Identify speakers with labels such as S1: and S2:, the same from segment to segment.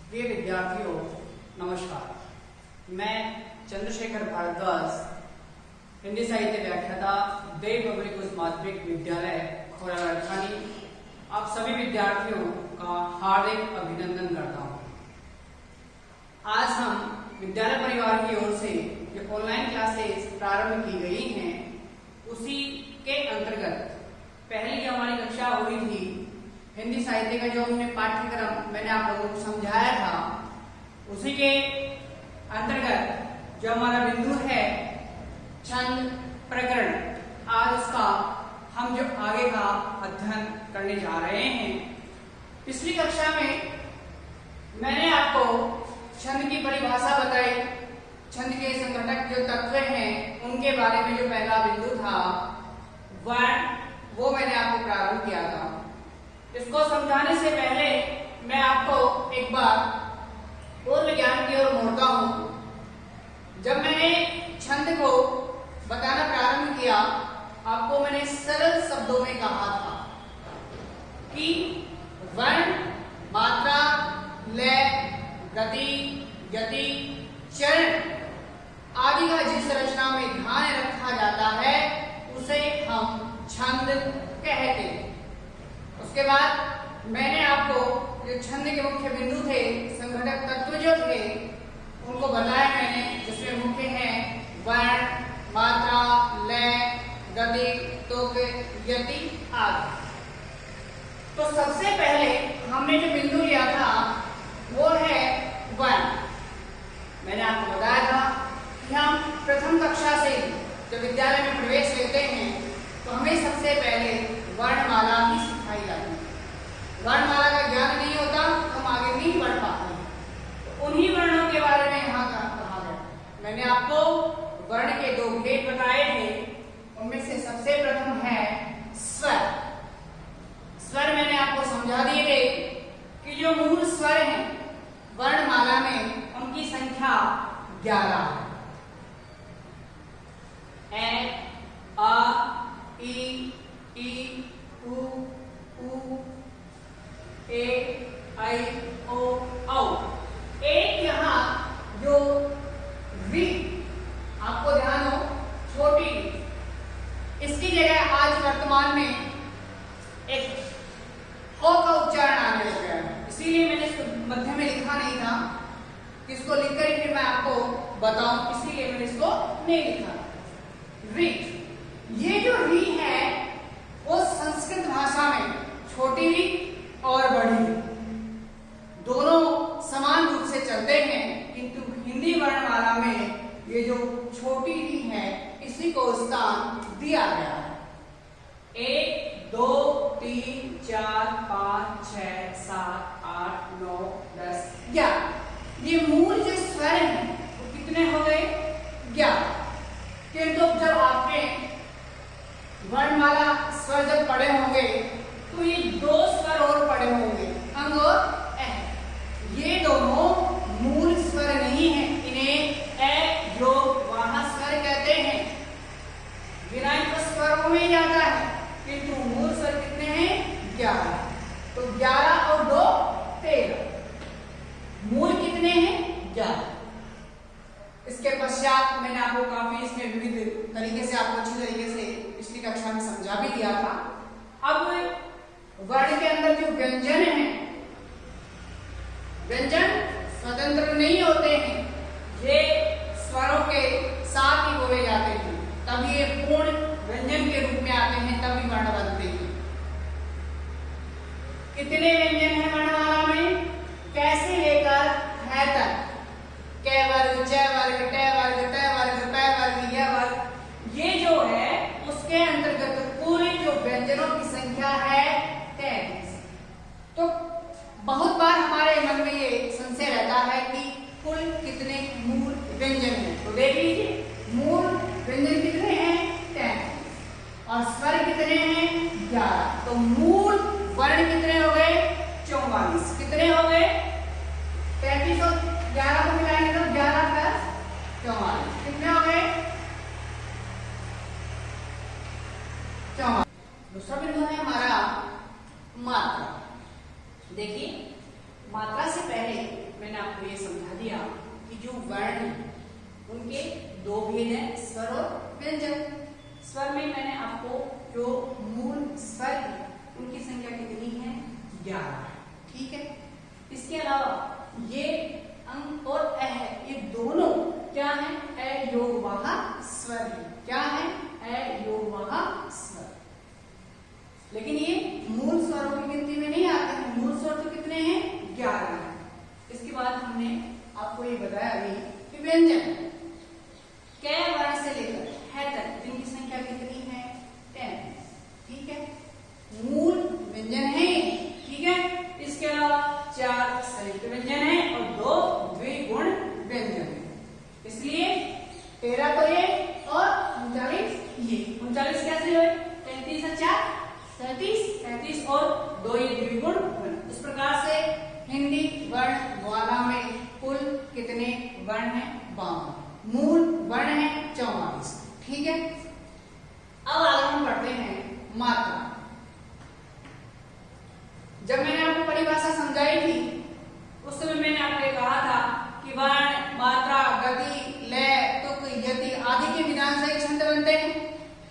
S1: प्रिय विद्यार्थियों, नमस्कार। मैं चंद्रशेखर भारद्वाज, हिंदी साहित्य व्याख्याता, देव पब्लिक उच्च माध्यमिक विद्यालय खोरागढ़, आप सभी विद्यार्थियों का हार्दिक अभिनंदन करता हूँ। आज हम विद्यालय परिवार की ओर से जो ऑनलाइन क्लासेस प्रारंभ की गई हैं, उसी के अंतर्गत पहली जो हमारी कक्षा हुई थी हिंदी साहित्य का, जो हमने पाठ्यक्रम मैंने आप लोगों को समझाया था, उसी के अंतर्गत जो हमारा बिंदु है छंद प्रकरण, आज उसका हम जो आगे का अध्ययन करने जा रहे हैं। पिछली कक्षा में मैंने आपको छंद की परिभाषा बताई, छंद के संघटक जो तत्व हैं उनके बारे में जो पहला बिंदु था वर्ण, वो मैंने आपको प्रारंभ किया था। इसको समझाने से पहले मैं आपको एक बार पूर्व ज्ञान की ओर मोड़ता हूं। जब मैंने छंद को बताना प्रारंभ किया, आपको मैंने सरल शब्दों में कहा था कि वर्ण, मात्रा, लय, गति, यति, चरण आदि का जिस रचना में ध्यान रखा जाता है उसे हम छंद कहते हैं। उसके बाद मैंने आपको जो छंद के मुख्य बिंदु थे, संघटक तत्व जो थे, उनको बताया मैंने, जिसमें मुख्य हैं वर्ण, मात्रा, लय, गति, तुक, यति आदि। तो सबसे पहले हमने जो बिंदु लिया था वो है वर्ण। मैंने आपको बताया था कि हम प्रथम कक्षा से जब विद्यालय में प्रवेश लेते हैं तो हमें सबसे पहले वर्णमाला ही सिखाई जाती है। वर्णमाला का ज्ञान नहीं होता तो हम आगे नहीं बढ़ पाते। तो उन्हीं वर्णों के बारे में यहाँ कहा गया। मैंने आपको वर्ण के दो भेद बताए थे, उनमें से सबसे प्रथम है स्वर। स्वर मैंने आपको समझा दिए थे कि जो मूल स्वर हैं वर्णमाला में, उनकी संख्या 11 है। ए, आ, ई, उ, ऊ, ए, आई, ओ, औ। एक यहाँ जो वी, आपको ध्यान हो, छोटी, इसकी जगह आज वर्तमान में एक हो का उच्चारण आने लग गया है। इसीलिए मैंने इसको मध्य में लिखा नहीं था, इसको लिखकर फिर मैं आपको बताऊं, इसीलिए मैंने इसको नहीं लिखा। री, ये जो री है वो संस्कृत भाषा में छोटी री और बड़ी री दोनों समान रूप से चलते हैं, किंतु हिंदी वर्णमाला में ये जो छोटी री है इसी को स्थान दिया गया है। 1, 2, 3, 4, 5, 6, 7, 8, 9, 10, 11। ये मूल जो स्वर हैं वो कितने हो गए? 11। किंतु जब आपने वर्णमाला स्वर जब पढ़े होंगे तो ये दो स्वर और पढ़े होंगे, अंग और ए। ये दोनों मूल स्वर नहीं है, इन्हें ए जो वहां स्वर कहते हैं। विराम तो स्वरों में जाता है, किंतु मूल स्वर कितने हैं? 11। तो 11 और 2 13। मूल कितने हैं? 11। इसके पश्चात मैंने आपको काफी इसमें विविध तरीके से, आपको अच्छी तरीके से पिछली कक्षा में समझा भी दिया था। अब वर्ण के अंदर जो व्यंजन है, व्यंजन स्वतंत्र नहीं होते हैं, ये स्वरों के साथ ही बोले जाते हैं, तभी ये पूर्ण व्यंजन के रूप में आते हैं, तभी वर्ण बनते हैं। कितने व्यंजन हैं वर्णमाला में? कैसे लेकर है तक, कै वर्ग, च वर्ग, ट वर्ग, त वर्ग, प वर्ग, य वर्ग, ये जो है उसके अंतर्गत पूरी जो व्यंजनों की संख्या है 33। तो बहुत बार हमारे मन में ये संशय रहता है कि कुल कितने मूल व्यंजन हैं। तो देख लीजिए, मूल व्यंजन कितने हैं? 33। और स्वर कितने हैं? 11। तो मूल वर्ण कितने हो गए? 44। कितने हो गए? 33 और 11 को मिलाएंगे तो 11 प्लस 44 कितने हो गए? 44। दूसरा बिंदु है हमारा मात्रा। देखिए, मात्रा से पहले मैंने आपको ये समझा दिया कि जो वर्ण हैं उनके दो भेद हैं, स्वर और व्यंजन। स्वर में मैंने आपको जो मूल स्वर है उनकी संख्या कितनी है, 11 है, ठीक है। इसके अलावा ये अंग और अ है, ये दोनों क्या है, अयोगवाह स्वर है। क्या है, अयोगवाह स्वर। लेकिन ये मूल स्वरों की गिनती में नहीं आते हैं। मूल स्वर तो कितने हैं, 11 है। इसके बाद हमने आपको ये बताया अभी कि व्यंजन क वर्ण से लेकर है तक जिनकी संख्या कितनी है, 10, ठीक है। मूल व्यंजन है, ठीक है। इसके अलावा 4 संयुक्त व्यंजन है और 2 द्विगुण व्यंजन है। इसलिए 13 तो ये और 39 ये। 39 कैसे हुए, 33 और 4 37 और 2 ये द्विगुण वर्ण। इस प्रकार से हिंदी वर्णमाला में कुल कितने वर्ण हैं, 52। मूल वर्ण है 44, ठीक है। अब आगे हम पढ़ते हैं मात्रा। जब मैंने आपको परिभाषा समझाई थी उस समय मैंने आपको कहा था कि वर्ण, मात्रा, गति, लय, तुक, यति आदि के विधान से छंद बनते हैं।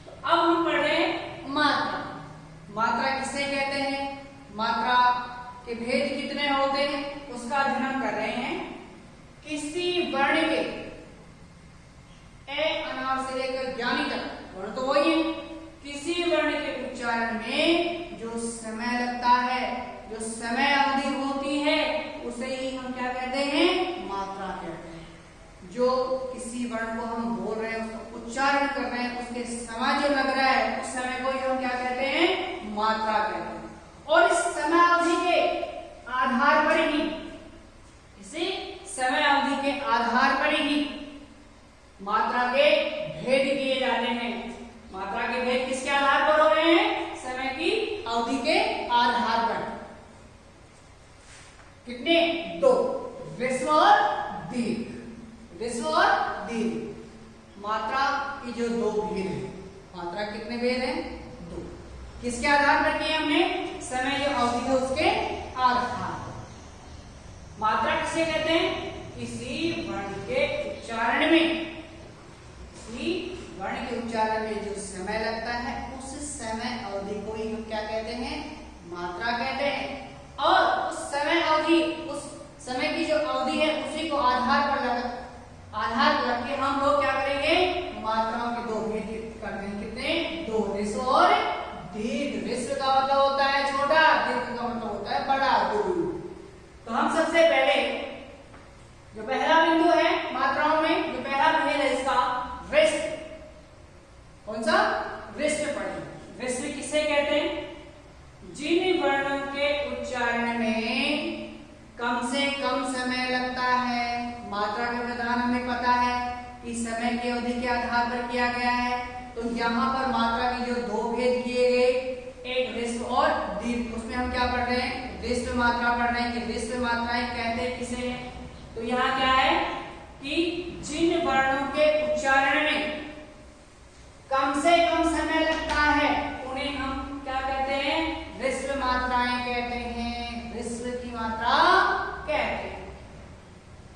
S1: तो अब हम पढ़ रहे हैं मात्रा। मात्रा किसे कहते हैं, मात्रा के भेद कितने होते हैं उसका अध्ययन हम कर रहे हैं। किसी वर्ण के ए अनार से लेकर ज्ञानी तक वर्ण तो वही है। किसी वर्ण के उच्चारण में जो समय लगता है, जो समय अवधि होती है, उसे ही हम क्या कहते हैं, मात्रा कहते हैं। जो किसी वर्ण को हम बोल रहे हैं, उसका उच्चारण कर रहे हैं, उसके समय जो लग रहा है उस समय को ही हम क्या कहते हैं, मात्रा कहते हैं। और इस समय अवधि के आधार पर ही, इसी समय अवधि के आधार पर ही मात्रा के भेद किए जाते हैं। मात्रा के भेद किसके आधार पर हो रहे हैं, समय की अवधि के आधार पर। कितने, 2, ह्रस्व और दीर्घ। ह्रस्व और दीर्घ मात्रा की जो 2 भेद है। मात्रा कितने भेद हैं, 2। किसके आधार पर किए हमने, समय जो अवधि है उसके आधार पर। मात्रा किसे कहते हैं, किसी वर्ण के उच्चारण में, किसी वर्ण के उच्चारण में जो समय लगता है उस समय अवधि को ही हम क्या कहते हैं, मात्रा कहते हैं। और उस समय अवधि, उस समय की जो अवधि है उसी को आधार पर रख के हम लोग क्या करेंगे, मात्राओं के 2 भेद कर देंगे। कितने, 2, ह्रस्व और दीर्घ। ह्रस्व का मतलब होता है छोटा, दीर्घ का मतलब होता है बड़ा, 2। तो हम सबसे पहले जो पहला बिंदु है मात्राओं में, जो पहला भेद है इसका, ह्रस्व। कौन सा, ह्रस्व पढ़ें। ह्रस्व किसे कहते हैं, जिन वर्णों के उच्चारण में कम से कम समय लगता है। मात्रा का विधान हमें पता है कि समय की अवधि के आधार पर किया गया है। तो यहाँ पर मात्रा की जो 2 भेद किए गए, एक ह्रस्व और दीर्घ, उसमें हम क्या पढ़ रहे हैं, ह्रस्व मात्रा पढ़ रहे हैं कि ह्रस्व मात्राएं कहते हैं किसे हैं। तो यहाँ क्या है कि जिन वर्णों के उच्चारण में कम से कम समय लगता है उन्हें हम क्या कहते हैं, ह्रस्व मात्राएं कहते हैं। ह्रस्व की मात्रा कहते हैं।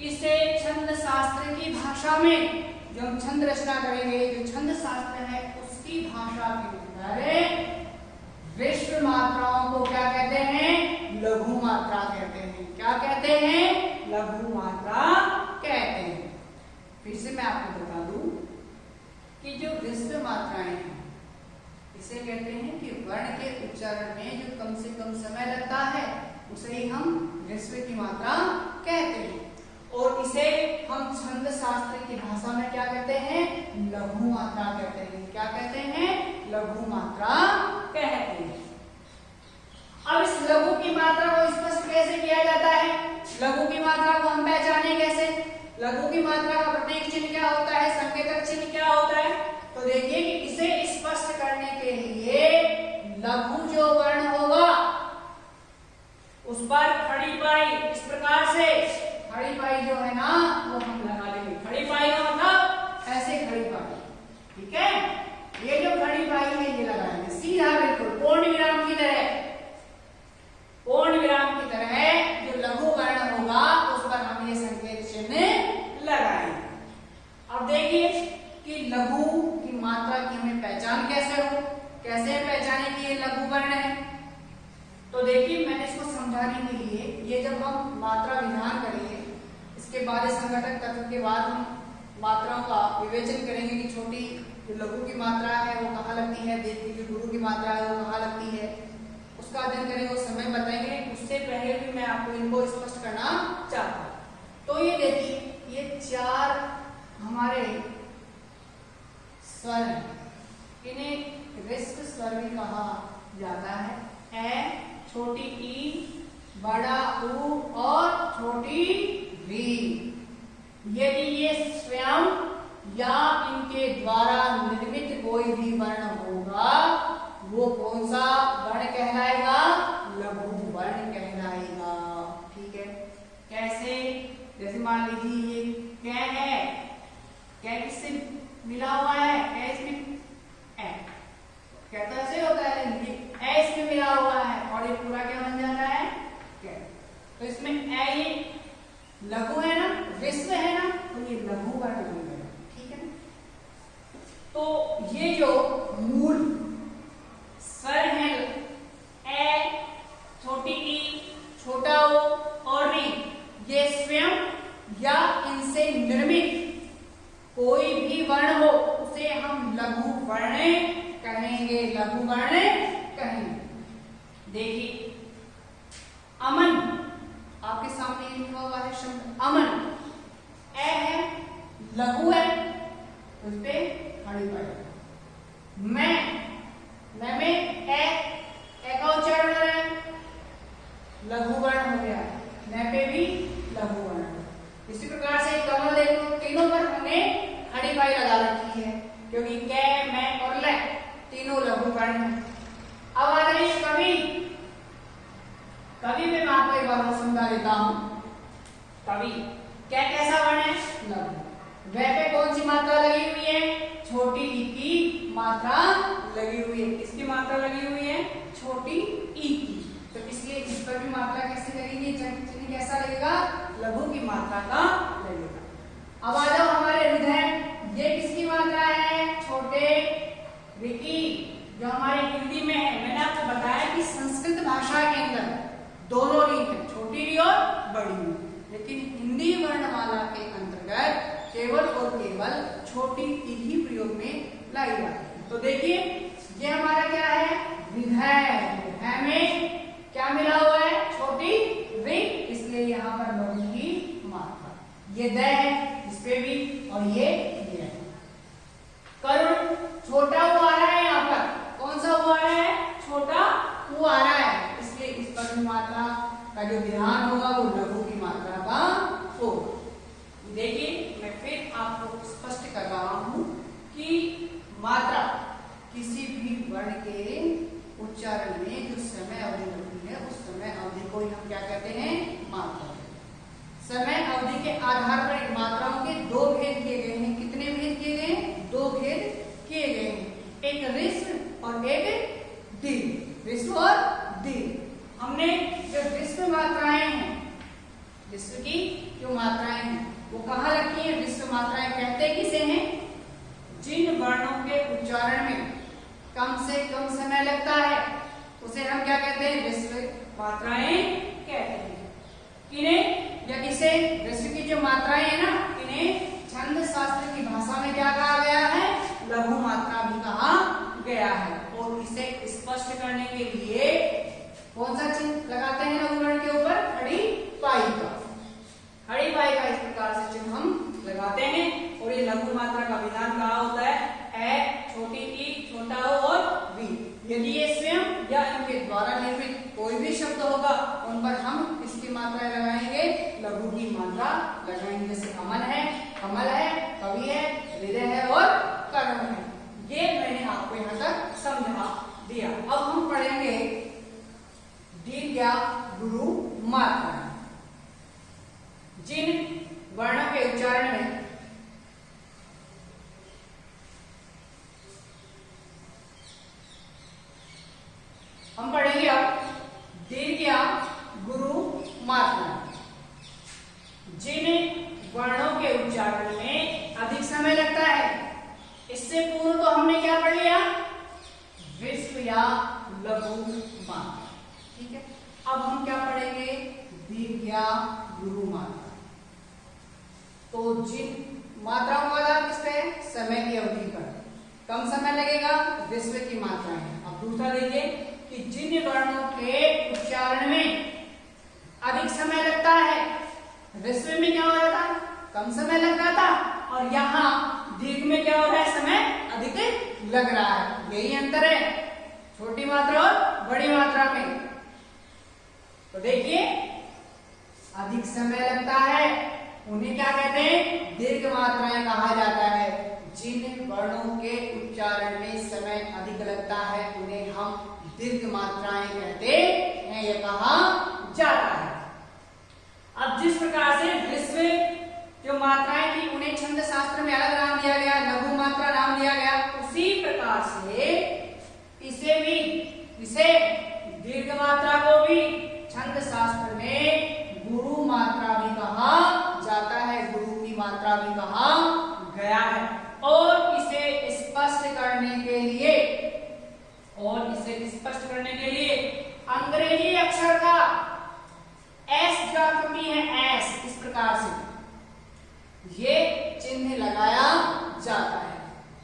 S1: इसे छंद शास्त्र की भाषा में, जो हम छंद रचना करेंगे, जो छंद शास्त्र है उसकी भाषा के अंदर ह्रस्व मात्राओं को क्या कहते हैं, लघु मात्रा कहते हैं। क्या कहते हैं, लघु मात्रा कहते हैं। फिर से मैं आपको बता दूं कि जो ह्रस्व मात्राएं हैं इसे कहते हैं कि वर्ण के उच्चारण में जो कम से कम समय लगता है उसे ही हम ह्रस्व की मात्रा कहते हैं। और इसे हम छंद शास्त्र की भाषा में क्या कहते हैं, लघु मात्रा कहते हैं। क्या कहते हैं, लघु मात्रा कहते हैं। अब इस लघु की मात्रा को स्पष्ट कैसे किया जाता है, लघु की मात्रा को हम पहचाने कैसे, लघु की मात्रा का प्रतीक चिन्ह क्या होता है, संकेतक चिन्ह क्या होता है। तो देखिए कि इसे स्पष्ट करने के लिए लघु जो वर्ण होगा उस पर खड़ी पाई, इस प्रकार से खड़ी पाई जो है ना वो हम लगा देंगे। खड़ी पाई का मतलब ऐसे खड़ी पाई, ठीक है। ये जो खड़ी पाई है ये लगाएंगे सीधा, बिल्कुल पूर्ण विराम की तरह। पूर्ण विराम की तरह जो लघु वर्ण होगा उस पर समझाने के लिए, ये जब हम मात्रा विधान करेंगे, इसके बाद संघटक तत्व के बाद हम मात्राओं का विवेचन करेंगे कि छोटी जो लघु की मात्रा है वो कहाँ लगती है, दीर्घ की जो गुरु की मात्रा है वो कहाँ लगती है, उसका अध्ययन करेंगे, उस समय बताएंगे। उससे पहले भी मैं आपको इनको स्पष्ट करना चाहता हूँ। तो ये देखिए, ये 4 हमारे स्वर हैं, इन्हें रिक्त स्वर भी कहा जाता है। ए, छोटी ई, बड़ा ऊ और छोटी वी। यदि ये स्वयं या इनके द्वारा निर्मित कोई भी वर्ण होगा, वो कौन सा वर्ण कहलाएगा? लघु वर्ण कहलाएगा। ठीक है, कैसे? जैसे मान लीजिए ये कै है, कै किससे मिला हुआ है? कै इसमें क्या तो ऐसे होता है, लेकिन ए इसमें मिला हुआ है और ये पूरा क्या बन जाता है? कै। तो इसमें ए ये लघु है ना, विश्व है ना, तो ये लघु वर्ण बन गया। ठीक है, तो ये जो मूल स्वर है ए, छोटी ई, छोटा ओ और री, ये स्वयं या इनसे निर्मित कोई भी वर्ण हो उसे हम लघु वर्ण कहेंगे, लघु वर्ण कहेंगे। देखिए, अमन आपके सामने लिखा हुआ है शब्द अमन, ए है, लघु है, उस पे खड़ी पड़ेगा। मैं में ए का उच्चारण है, लघु वर्ण हो गया, मैं पे भी लघु वर्ण। इसी प्रकार से कमल देखो, तीनों पर हमने खड़ी पाई लगा रखी है, क्योंकि कै, मैं और ले तीनों लघु वर्ण है। अब आ रही कवि, कवि में मैं आपको एक बार समझा देता हूं। कवि क्या कैसा वर्ण है? लघु। वह पे कौन सी मात्रा लगी हुई है? छोटी ई की मात्रा लगी हुई है। किसकी मात्रा लगी हुई है? छोटी ई की। तो इसलिए इस पर भी मात्रा कैसे लगेगी? चिन्ह कैसा लगेगा? लघु की मात्रा का लगेगा। अब आ जाओ हमारे हृदय, ये किसकी मात्रा है? छोटे विकी, जो हमारे हिंदी में है। मैंने आपको बताया कि संस्कृत भाषा के अंदर दोनों री है, छोटी री और बड़ी री, लेकिन हिंदी वर्णमाला के अंतर्गत केवल और केवल छोटी ई ही प्रयोग में लाई जाती है। तो देखिए, ये हमारा क्या है? विधेय। विधेय में क्या मिला हुआ है? छोटी री, इसलिए यहाँ पर लघु की मात्रा। ये द है, इस पे भी, और ये है। करुण, छोटा ऊ आ रहा है, यहाँ पर कौन सा ऊ आ रहा है? छोटा ऊ आ रहा है, इसलिए इस पर भी मात्रा का जो विधान होगा वो लघु की मात्रा का होगा। देखिए, मैं फिर आपको स्पष्ट कर रहा हूं कि मात्रा किसी भी वर्ण के उच्चारण में जो समय अवधि लगती है, उस समय अवधि को हम क्या कहते हैं? मात्रा। समय अवधि के आधार पर मात्राओं के 2 भेद किए गए हैं। कितने भेद किए गए हैं? 2 भेद किए गए हैं, एक ऋस्व और एक दीर्घ। ऋस्व और दीर्घ। हमने जो ऋस्व मात्राएं हैं, ऋस्व की जो मात्राएं हैं वो कहाँ रखी है? ऋस्व मात्राएं कहते किसे हैं? जिन वर्णों के उच्चारण में कम से कम समय लगता है उसे हम क्या कहते हैं? ऋस्व मात्राएं कहते हैं। किन्हें या किसे? ऋस्व की जो मात्राएं है ना, इन्हें छंद शास्त्र की भाषा में क्या कहा गया है? लघु मात्रा भी कहा गया है। और इसे स्पष्ट करने के लिए कौन सा चिन्ह लगाते हैं लघु वर्ण के ऊपर? खड़ी पाई का। खड़ी पाई का इस प्रकार से चिन्ह हम लगाते हैं। और ये लघु मात्रा का विधान कहा होता है? ए, छोटी ई, छोटा ओ और वी। यदि ये स्वयं या इनके द्वारा निर्मित कोई भी शब्द होगा, उन पर हम इसकी मात्राएं लगाएंगे, लघु की मात्रा लगाएंगे। जैसे अमन है, कमल है, कवि है, हृदय है और करुण है। ये मैंने आपको यहाँ तक समझा दिया। अब हम पढ़ेंगे दीर्घ या गुरु मात्रा। जिन वर्णों के उच्चारण में हम पढ़ेंगे अब दीर्घ या गुरु मात्रा। जिन वर्णों के उच्चारण में अधिक समय लगता है, इससे पूर्व तो हमने क्या पढ़ लिया? ऋस्व या लघु मात्रा। ठीक है, अब हम क्या पढ़ेंगे? या गुरु मात्रा। तो जिन मात्राओं का आधार किस पे है? समय की अवधि पर। कम समय लगेगा, ह्रस्व की मात्रा है। अब दूसरा देखिए कि जिन वर्णों के उच्चारण में अधिक समय लगता है, ह्रस्व में क्या हो रहा था? कम समय लग रहा था, और यहाँ दीर्घ में क्या हो रहा है? समय अधिक लग रहा है। यही अंतर है छोटी मात्रा और बड़ी मात्रा में। तो देखिए अधिक समय लगता है उन्हें क्या कहते हैं? दीर्घ मात्राएं कहा जाता है। जिन वर्णों के उच्चारण में समय अधिक लगता है उन्हें हम दीर्घ मात्राएं कहते हैं, यह कहा जाता है। अब जिस प्रकार से ह्रस्व जो मात्राएं थी उन्हें छंद शास्त्र में अलग नाम दिया गया, लघु मात्रा नाम दिया गया, उसी प्रकार से इसे दीर्घ मात्रा को भी छंद शास्त्र में गुरु मात्रा भी कहा जाता है, गुरु की मात्रा भी कहा गया है। और इसे स्पष्ट करने के लिए अंग्रेजी अक्षर का एस जो आकृति है, एस, इस प्रकार से ये चिन्ह लगाया जाता है।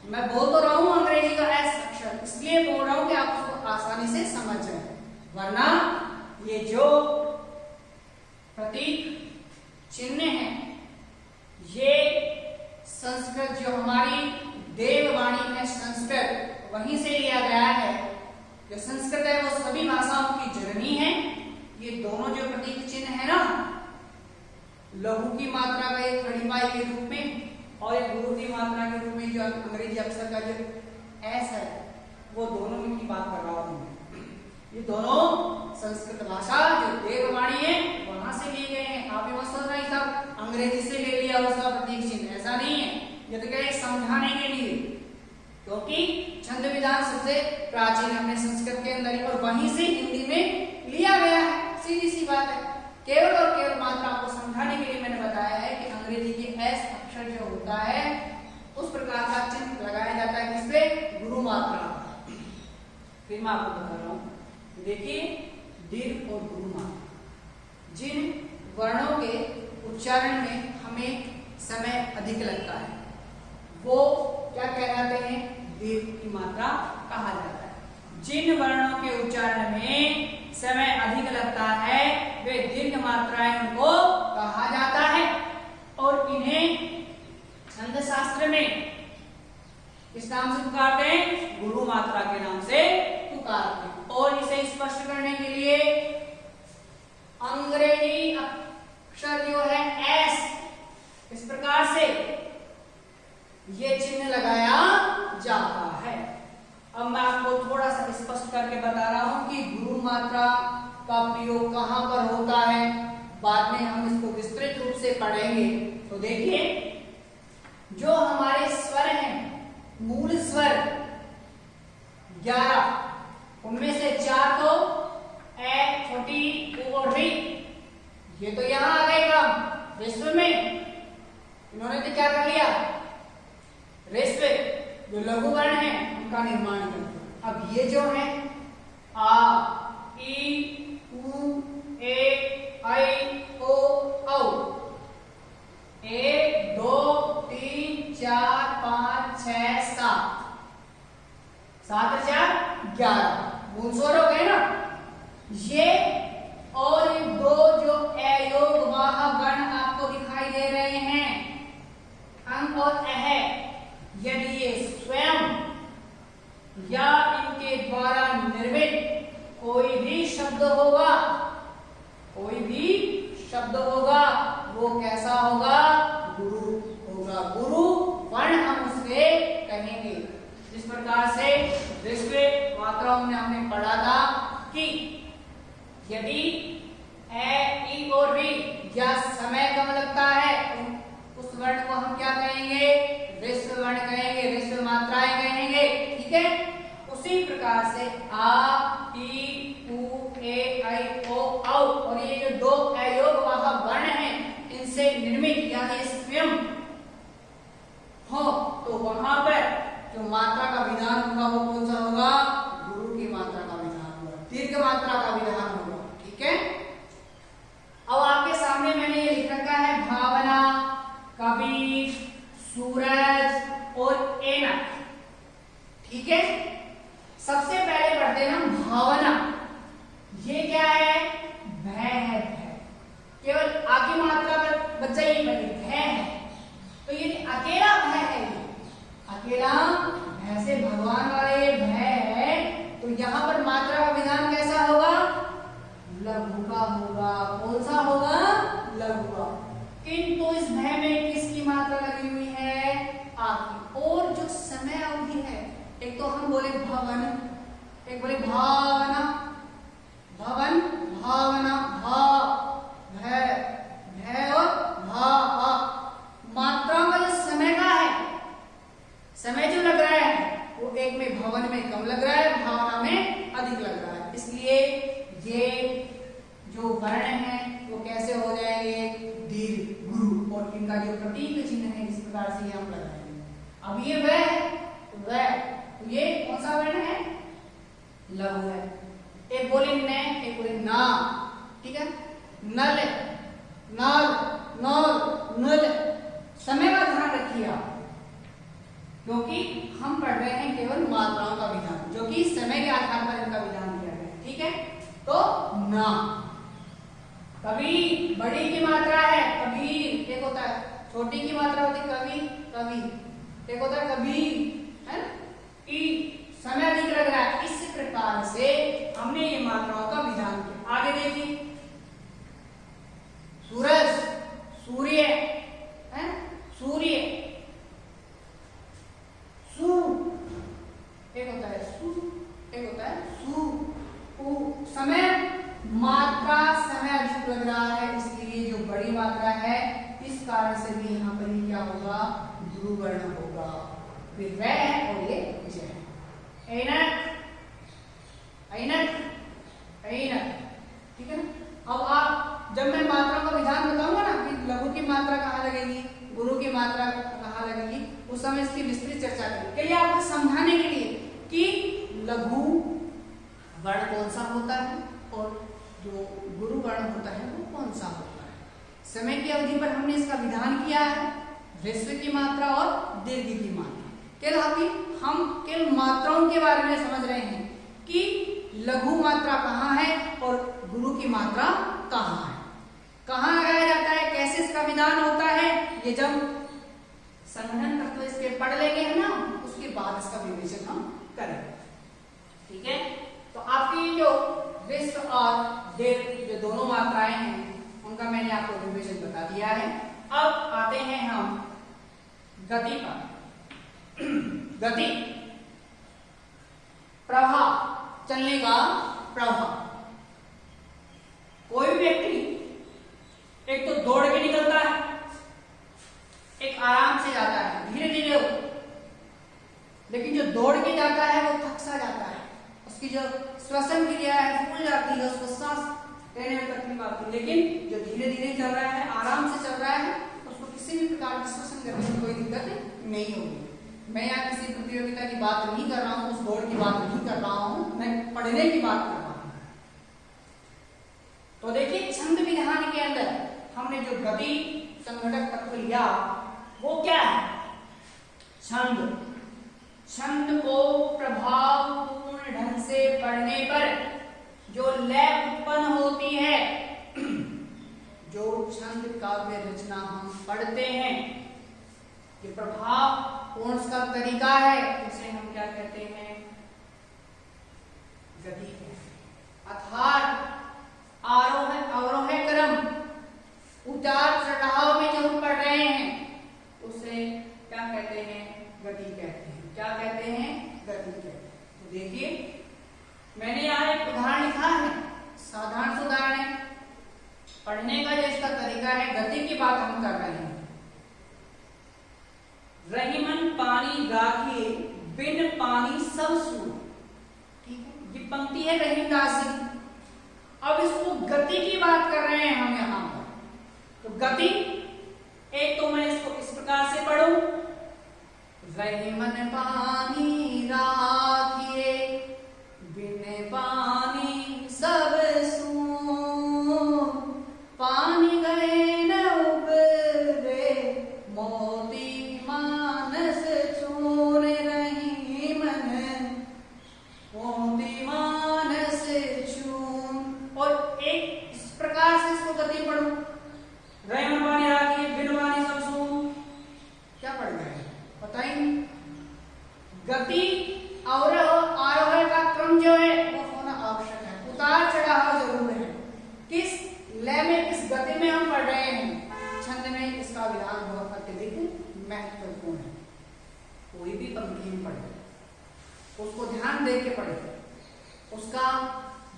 S1: मैं बोल तो रहा हूं अंग्रेजी का एस अक्षर, इसलिए बोल रहा हूं कि आप उसको आसानी से समझ जाए, वरना ये जो प्रतीक चिन्ह है ये संस्कृत जो हमारी देववाणी है संस्कृत, वहीं से लिया गया है। जो संस्कृत है वो सभी भाषाओं की जननी है। ये दोनों जो प्रतीक चिन्ह है ना, लघु की मात्रा का एक खड़ी पाई के रूप में और एक गुरु की मात्रा के रूप में जो अंग्रेजी अक्षर का जो एस है, वो दोनों की बात कर रहा हूं। ये दोनों संस्कृत भाषा जो देववाणी है वहां से लिए गए हैं। आप ये मत सोचना ही सब अंग्रेजी से ले लिया उसका प्रतीक चिन्ह, ऐसा नहीं है। ये तो क्या है? समझाने के लिए, क्योंकि छंद विधान सबसे प्राचीन है अपने संस्कृत के अंदर ही, और वहीं से हिंदी में लिया गया है। सीधी सी बात है। केवल और केवल मात्रा आपको समझाने के लिए मैंने बताया है कि अंग्रेजी के एस अक्षर जो होता है उस प्रकार का चिन्ह लगाया जाता है किसपे? गुरु मात्रा। फिर मैं आपको बता रहा हूं, देखिए दीर्घ और गुरु मात्रा, जिन वर्णों के उच्चारण में हमें समय अधिक लगता है वो क्या कहलाते हैं? दीर्घ की मात्रा कहा जाता है। जिन वर्णों के उच्चारण में समय अधिक लगता है वे दीर्घ मात्राएं उनको कहा जाता है, और इन्हें छंद शास्त्र में किस नाम से पुकारते हैं? गुरु मात्रा के नाम से पुकारते हैं। और इसे स्पष्ट करने के लिए अंग्रेजी अक्षर जो है एस, इस प्रकार से ये चिन्ह लगाया जाता है। अब मैं आपको थोड़ा सा स्पष्ट करके बता रहा हूं कि गुरु मात्रा का प्रयोग कहां पर होता है, बाद में हम इसको विस्तृत रूप से पढ़ेंगे। तो देखिए जो हमारे स्वर हैं, मूल स्वर 11, उनमें से 4 तो ए, छोटी, उ और री, ये तो यहां आ गए काम ह्रस्व में। इन्होंने तो क्या कर लिया? ह्रस्व जो लघु वर्ण है उनका निर्माण कर दिया। अब ये जो है आ, ई, उ, ए, आई, ओ, औ, 1 2 3 4 5 6 7, 7 4 11 मूल स्वर हो गए ना ये। और ये 2 जो अयोग वाह वर्ण आपको दिखाई दे रहे हैं, अंग और अह, यदि ये स्वयं या इनके द्वारा निर्मित कोई भी शब्द होगा वो कैसा होगा? गुरु होगा। गुरु वर्ण हम उससे कहेंगे। जिस प्रकार से ह्रस्व मात्राओं में हमने पढ़ा था कि यदि ए, ई और री या समय कम लगता है उस वर्ण को हम क्या कहेंगे? ह्रस्व वर्ण कहेंगे, ह्रस्व मात्राएं कहेंगे। ठीक है। उसी प्रकार से आ, ई, उ, ए, आई, ओ, औ और ये जो 2 अयोग वाह वर्ण हैं इनसे निर्मित यानी स्वयं हो, तो वहां पर जो मात्रा का विधान होगा वो कौन सा होगा? गुरु की मात्रा का विधान होगा, दीर्घ मात्रा का विधान होगा। ठीक है। अब आपके इसलिए ये जो वर्ण है वो कैसे हो जाएंगे, दीर्घ गुरु, और इनका जो प्रतीक चिन्ह है इस प्रकार से हम लगाएंगे। अब ये वह तो ये कौन सा वर्ण है, लघु है। एक बोलेंगे न, एक बोलेंगे ना, ठीक है। नल, नल, नल, नल। समय का ध्यान रखिए आप, क्योंकि हम पढ़ रहे हैं केवल मात्राओं का विधान, जो कि समय के आधार पर इनका विधान किया गया है, ठीक है। तो ना, कभी बड़ी की मात्रा है, कभी एक होता है, छोटी की मात्रा होती है कभी, कभी एक होता है कभी, है ना, ई समय अधिक लग रहा है। इस प्रकार से हमने ये मात्राओं का विधान किया। आगे देखिए, सूरज, सूर्य, है सूर्य, सु, एक होता है सु, एक होता है सु, उ। समय मात्रा समय अधिक लग रहा है, इसलिए जो बड़ी मात्रा है इस कारण से भी यहाँ पर क्या होगा, गुरु वर्ण होगा। फिर वह और ये जय। ऐनक, ऐनक, ऐनक, ठीक है ना। अब आप जब मैं मात्राओं का विधान बताऊंगा ना कि लघु की मात्रा कहाँ लगेगी, गुरु की मात्रा कहाँ लगेगी, उस समय इसकी विस्तृत चर्चा करेंगे। के लिए आपको समझाने के लिए कि लघु वर्ण कौन सा होता है और जो गुरु वर्ण होता है वो कौन सा होता है। समय की अवधि पर हमने इसका विधान किया है, ह्रस्व की मात्रा और दीर्घ की मात्रा। केवल हम केवल मात्राओं के बारे में समझ रहे हैं कि लघु मात्रा कहाँ है और गुरु की मात्रा कहाँ है, कहाँ लगाया जाता है, कैसे इसका विधान होता है। ये जब संगठन तत्व इसके पढ़ लेंगे है ना, उसके बाद इसका विवेचन हम करेंगे, ठीक है। तो आपकी जो ह्रस्व और दीर्घ जो दोनों मात्राएं हैं उनका मैंने आपको विवेचन बता दिया है। अब आते हैं हम गति पर। गति, प्रभाव, चलने का प्रभाव। कोई भी व्यक्ति एक तो दौड़ के निकलता है, एक आराम से जाता है, धीरे धीरे, लेकिन जो दौड़ के जाता है वो थक सा जाता है, उसकी जो श्वसन क्रिया है फूल जाती है, उसको सांस लेने में तकलीफ आती है। लेकिन जो धीरे धीरे चल रहा है, आराम से चल रहा है, उसको किसी भी प्रकार की श्वसन करने में कोई दिक्कत नहीं होगी। मैं यहाँ किसी प्रतियोगिता की बात नहीं कर रहा हूँ, उस दौड़ की बात नहीं कर रहा हूँ, मैं पढ़ने की बात कर रहा हूँ। तो देखिए छंद विधान के अंदर हमने जो गति संघटक तत्व लिया वो क्या है, छंद। छंद को प्रभावपूर्ण ढंग से पढ़ने पर जो लय उत्पन्न होती है, जो छंद काव्य रचना हम पढ़ते हैं, ये प्रभाव पूर्ण का तरीका है, इसे हम क्या कहते हैं, गति कहते हैं। अर्थात आरोह अवरोह क्रम, उतार चढ़ाव में जो हम पढ़ रहे हैं उसे क्या कहते हैं, गति कहते हैं। क्या कहते हैं, गति कहते हैं। तो देखिए मैंने यहाँ एक उदाहरण लिखा है, साधारण उदाहरण है, पढ़ने का जो इसका तरीका है, गति की बात हम कर रहे हैं। रहीमन पानी राखिए बिन पानी सब सूर, ठीक है, ये पंक्ति है रहीमदास जी। अब इसको गति की बात कर रहे हैं हम यहाँ पर। तो गति एक तो मैं इसको इस प्रकार से पढ़ूं, रहीमन पानी राखिए बिन पानी सब सूर, पानी गए न उबरे मोती मानस चूर, रहीमन मोती मानस चूर। और एक इस प्रकार से इसको गति पढ़ो, रहीमन पानी राखिए बिन पानी सब सूर, क्या पढ़ रहे हैं बताइए। गति अवरोह आरोह का क्रम जो है वो होना आवश्यक है, उतार चढ़ाव जरूर है। किस लय में, किस गति में हम पढ़ रहे हैं, छंद में इसका विधान बहुत अत्यधिक महत्वपूर्ण है। कोई भी पंक्ति में पढ़े उसको ध्यान दे के पढ़े, उसका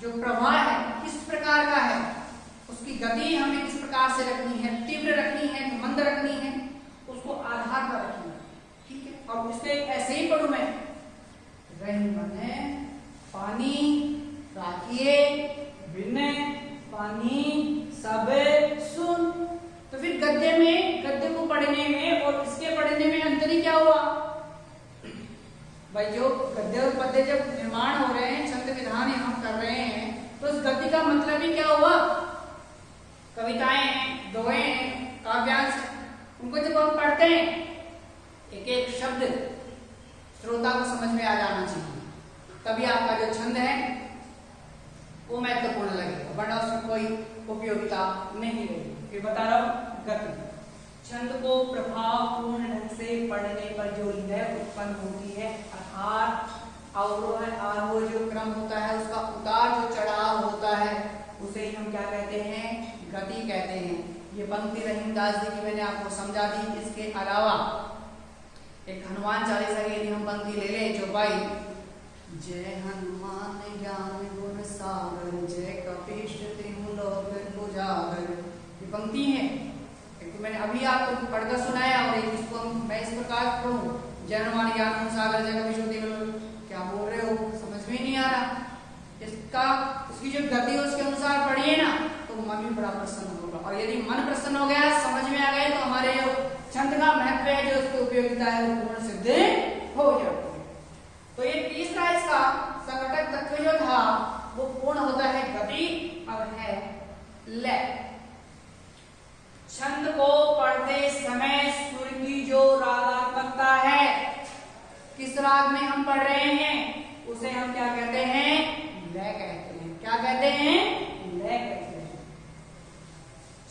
S1: जो प्रवाह है किस प्रकार का है, उसकी गति हमें किस प्रकार से रखनी है, तीव्र रखनी है, मंद रखनी है, उसको आधार पर रखनी है, ठीक है। और उससे ऐसे ही पढ़ू मैं, रहीमन पानी राखिए, बिन, पानी, सब, सुन। तो फिर गद्य को पढ़ने में और इसके पढ़ने में अंतर ही क्या हुआ भाई? जो गद्य और पद्य जब निर्माण हो रहे हैं, छंद विधान हम कर रहे हैं, तो इस गद्य का मतलब ही क्या हुआ? कविताएं हैं, दोहे हैं, काव्यांश हैं, उनको जब हम पढ़ते हैं एक एक शब्द श्रोता को समझ में आ जाना चाहिए, तभी आपका जो छंद है वो महत्वपूर्ण लगेगा, वरना उसमें कोई उपयोगिता नहीं रहेगी। फिर बता रहा हूं, गति। छंद को प्रभावपूर्ण ढंग से पढ़ने पर जो लय उत्पन्न होती है, अर्थात अवरोह आरोह जो क्रम होता है, उसका उतार जो चढ़ाव होता है, उसे ही हम क्या कहते हैं? गति कहते हैं। ये पंक्ति रहीमदास जी की मैंने आपको समझा दी। इसके अलावा एक हनुमान चालीसा की यदि हम पंक्ति ले ले, जो भाई जय हनुमान ज्ञान गुण सागर, जय कपीश तिहु लोक उजागर, ये पंक्ति है। एक तो मैंने अभी आपको पढ़कर सुनाया, और एक इसको मैं इस प्रकार पढ़ूं, जय हनुमान ज्ञान गुण सागर, जय कपीश तिहु, क्या बोल रहे हो? समझ में नहीं आ रहा। उसकी जो गति है उसके अनुसार पढ़िए ना, तो मन भी बड़ा प्रसन्न होगा, और यदि मन प्रसन्न हो गया, समझ में आ गए, तो हमारे जो छंद का महत्व है, जो उसकी उपयोगिता है, वो पूर्ण सिद्ध हो जाती है। तो ये तीसरा इसका संघटक तत्व जो था वो पूर्ण होता है गति और है लय। छंद को पढ़ते समय सुर की जो रागात्मकता है, किस राग में हम पढ़ रहे हैं, उसे हम क्या कहते हैं? लय कहते हैं। क्या कहते हैं? लय कहते हैं।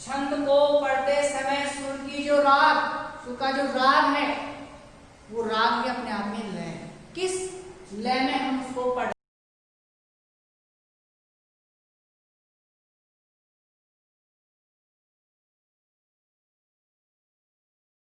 S1: छंद को पढ़ते समय सुर की जो राग, सुर का जो राग है, वो राग भी अपने आप में लय है। किस लय में हम उसको पढ़